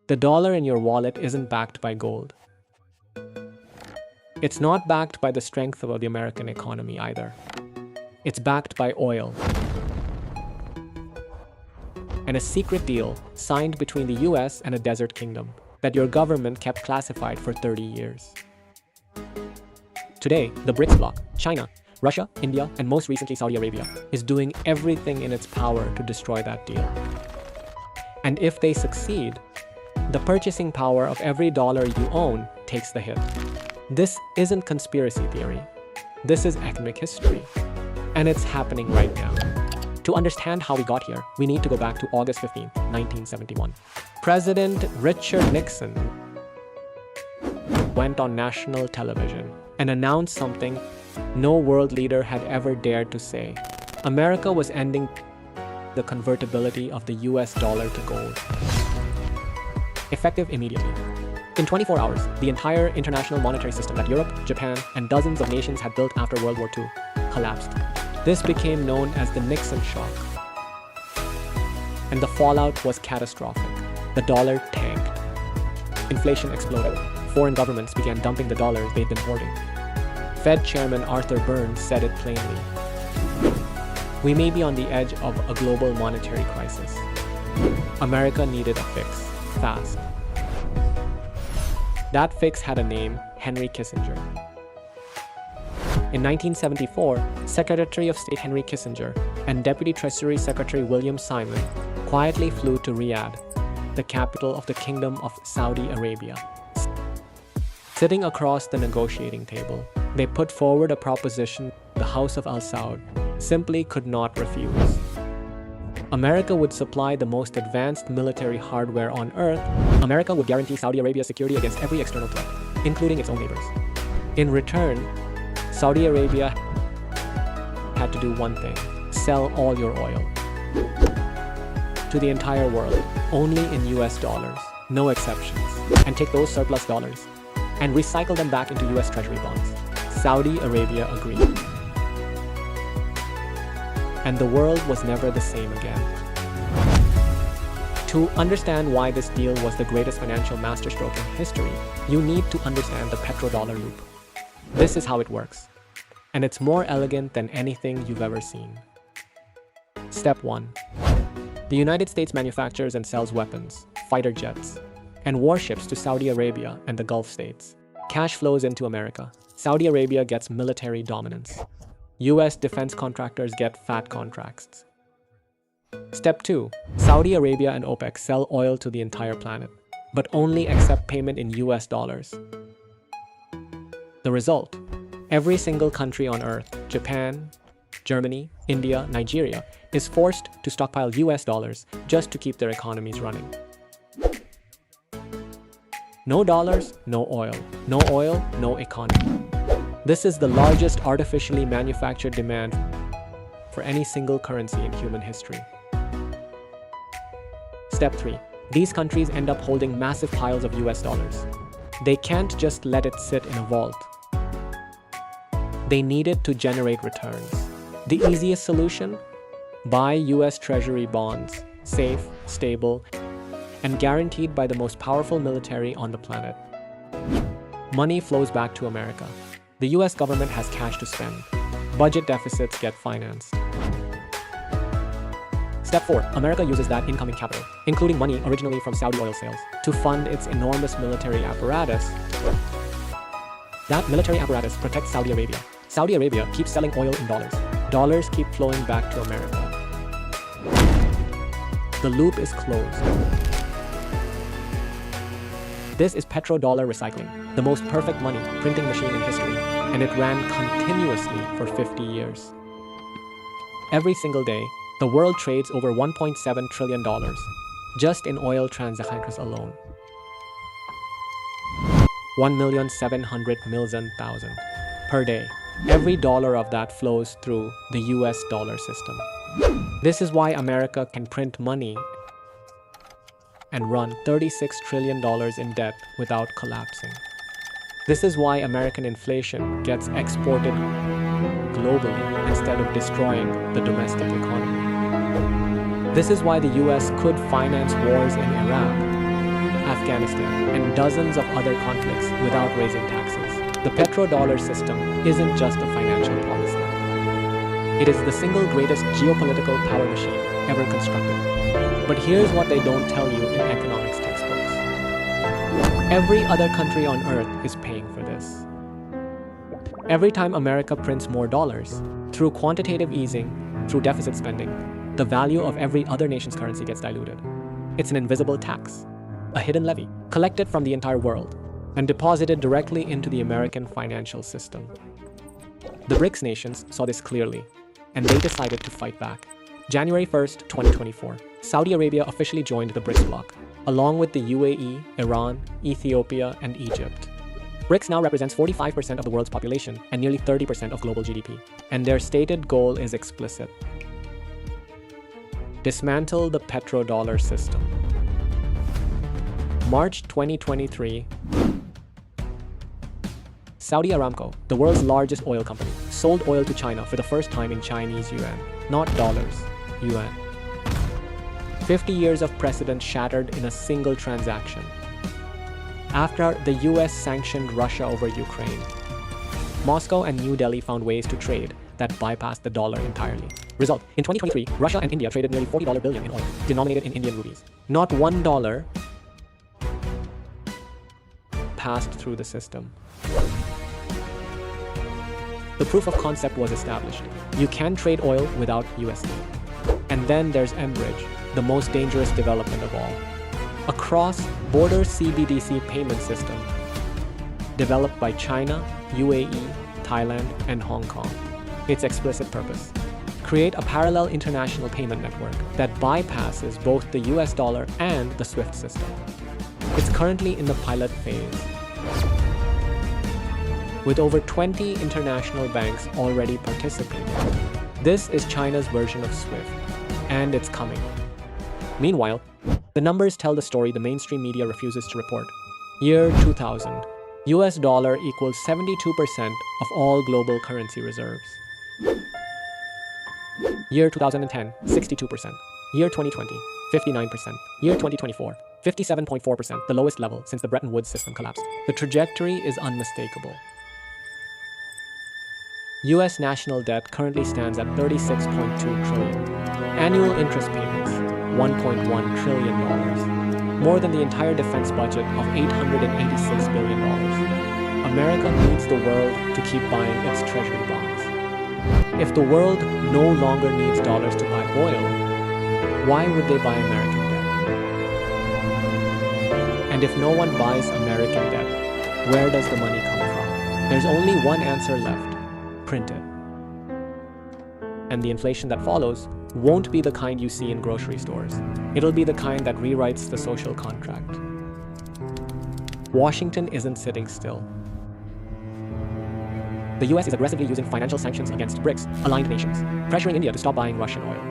The dollar in your wallet isn't backed by gold. It's not backed by the strength of the American economy either. It's backed by oil. And a secret deal signed between the US and a desert kingdom that your government kept classified for 30 years. Today, the BRICS bloc, China, Russia, India, and most recently Saudi Arabia, is doing everything in its power to destroy that deal. And if they succeed, the purchasing power of every dollar you own takes the hit. This isn't conspiracy theory. This is economic history. And it's happening right now. To understand how we got here, we need to go back to August 15, 1971. President Richard Nixon went on national television and announced something no world leader had ever dared to say. America was ending the convertibility of the US dollar to gold. Effective immediately. In 24 hours, the entire international monetary system that Europe, Japan, and dozens of nations had built after World War II collapsed. This became known as the Nixon Shock. And the fallout was catastrophic. The dollar tanked. Inflation exploded. Foreign governments began dumping the dollars they'd been hoarding. Fed Chairman Arthur Burns said it plainly. We may be on the edge of a global monetary crisis. America needed a fix, fast. That fix had a name, Henry Kissinger. In 1974, Secretary of State Henry Kissinger and Deputy Treasury Secretary William Simon quietly flew to Riyadh, the capital of the Kingdom of Saudi Arabia. Sitting across the negotiating table, they put forward a proposition the House of Al Saud simply could not refuse. America would supply the most advanced military hardware on Earth. America would guarantee Saudi Arabia's security against every external threat, including its own neighbors. In return, Saudi Arabia had to do one thing: sell all your oil to the entire world, only in US dollars, no exceptions, and take those surplus dollars and recycle them back into US Treasury bonds. Saudi Arabia agreed. And the world was never the same again. To understand why this deal was the greatest financial masterstroke in history, you need to understand the Petrodollar Loop. This is how it works. And it's more elegant than anything you've ever seen. Step 1. The United States manufactures and sells weapons, fighter jets, and warships to Saudi Arabia and the Gulf states. Cash flows into America. Saudi Arabia gets military dominance. US defense contractors get fat contracts. Step 2. Saudi Arabia and OPEC sell oil to the entire planet, but only accept payment in US dollars. The result: every single country on Earth, Japan, Germany, India, Nigeria, is forced to stockpile US dollars just to keep their economies running. No dollars, no oil. No oil, no economy. This is the largest artificially manufactured demand for any single currency in human history. Step 3. These countries end up holding massive piles of US dollars. They can't just let it sit in a vault. They need it to generate returns. The easiest solution? Buy US Treasury bonds, safe, stable, and guaranteed by the most powerful military on the planet. Money flows back to America. The US government has cash to spend. Budget deficits get financed. Step 4. America uses that incoming capital, including money originally from Saudi oil sales, to fund its enormous military apparatus. That military apparatus protects Saudi Arabia. Saudi Arabia keeps selling oil in dollars. Dollars keep flowing back to America. The loop is closed. This is petrodollar recycling, the most perfect money printing machine in history, and it ran continuously for 50 years. Every single day, the world trades over $1.7 trillion just in oil transactions alone. 1,700,000,000 per day. Every dollar of that flows through the US dollar system. This is why America can print money and run $36 trillion in debt without collapsing. This is why American inflation gets exported globally instead of destroying the domestic economy. This is why the US could finance wars in Iraq, Afghanistan, and dozens of other conflicts without raising taxes. The petrodollar system isn't just a financial policy. It is the single greatest geopolitical power machine ever constructed. But here's what they don't tell you in economics textbooks. Every other country on earth is paying for this. Every time America prints more dollars, through quantitative easing, through deficit spending, the value of every other nation's currency gets diluted. It's an invisible tax, a hidden levy, collected from the entire world and deposited directly into the American financial system. The BRICS nations saw this clearly, and they decided to fight back. January 1st, 2024, Saudi Arabia officially joined the BRICS bloc, along with the UAE, Iran, Ethiopia, and Egypt. BRICS now represents 45% of the world's population and nearly 30% of global GDP, and their stated goal is explicit: dismantle the petrodollar system. March 2023, Saudi Aramco, the world's largest oil company, sold oil to China for the first time in Chinese Yuan, not dollars, Yuan. 50 years of precedent shattered in a single transaction. After the US sanctioned Russia over Ukraine, Moscow and New Delhi found ways to trade that bypassed the dollar entirely. Result: in 2023, Russia and India traded nearly $40 billion in oil, denominated in Indian rupees. Not $1 passed through the system. The proof of concept was established. You can trade oil without USD. And then there's mBridge, the most dangerous development of all. A cross-border CBDC payment system developed by China, UAE, Thailand, and Hong Kong. Its explicit purpose: create a parallel international payment network that bypasses both the US dollar and the SWIFT system. It's currently in the pilot phase, with over 20 international banks already participating. This is China's version of SWIFT, and it's coming. Meanwhile, the numbers tell the story the mainstream media refuses to report. Year 2000, US dollar equals 72% of all global currency reserves. Year 2010, 62%. Year 2020, 59%. Year 2024, 57.4%, the lowest level since the Bretton Woods system collapsed. The trajectory is unmistakable. US national debt currently stands at $36.2 trillion. Annual interest payments, $1.1 trillion. More than the entire defense budget of $886 billion. America needs the world to keep buying its treasury bonds. If the world no longer needs dollars to buy oil, why would they buy American debt? And if no one buys American debt, where does the money come from? There's only one answer left: print it. And the inflation that follows won't be the kind you see in grocery stores. It'll be the kind that rewrites the social contract. Washington isn't sitting still. The US is aggressively using financial sanctions against BRICS-aligned nations, pressuring India to stop buying Russian oil,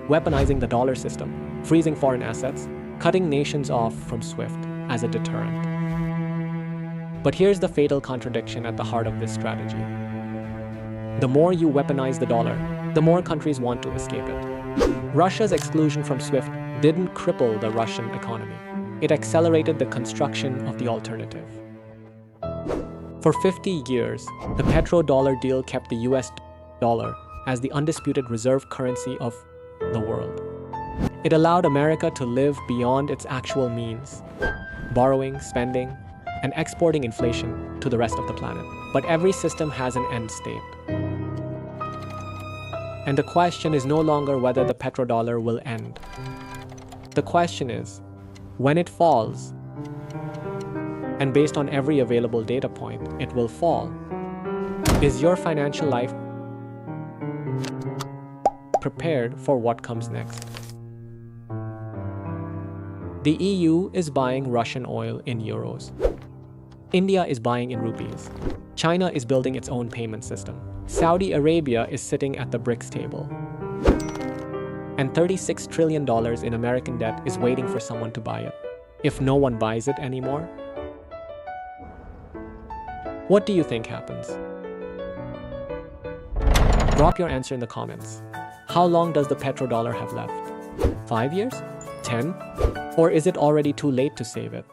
weaponizing the dollar system, freezing foreign assets, cutting nations off from SWIFT as a deterrent. But here's the fatal contradiction at the heart of this strategy. The more you weaponize the dollar, the more countries want to escape it. Russia's exclusion from SWIFT didn't cripple the Russian economy. It accelerated the construction of the alternative. For 50 years, the petrodollar deal kept the US dollar as the undisputed reserve currency of the world. It allowed America to live beyond its actual means, borrowing, spending, and exporting inflation to the rest of the planet. But every system has an end state. And the question is no longer whether the petrodollar will end. The question is, when it falls, and based on every available data point, it will fall, is your financial life prepared for what comes next? The EU is buying Russian oil in euros. India is buying in rupees. China is building its own payment system. Saudi Arabia is sitting at the BRICS table. And $36 trillion in American debt is waiting for someone to buy it. If no one buys it anymore, what do you think happens? Drop your answer in the comments. How long does the petrodollar have left? 5 years? 10? Or is it already too late to save it?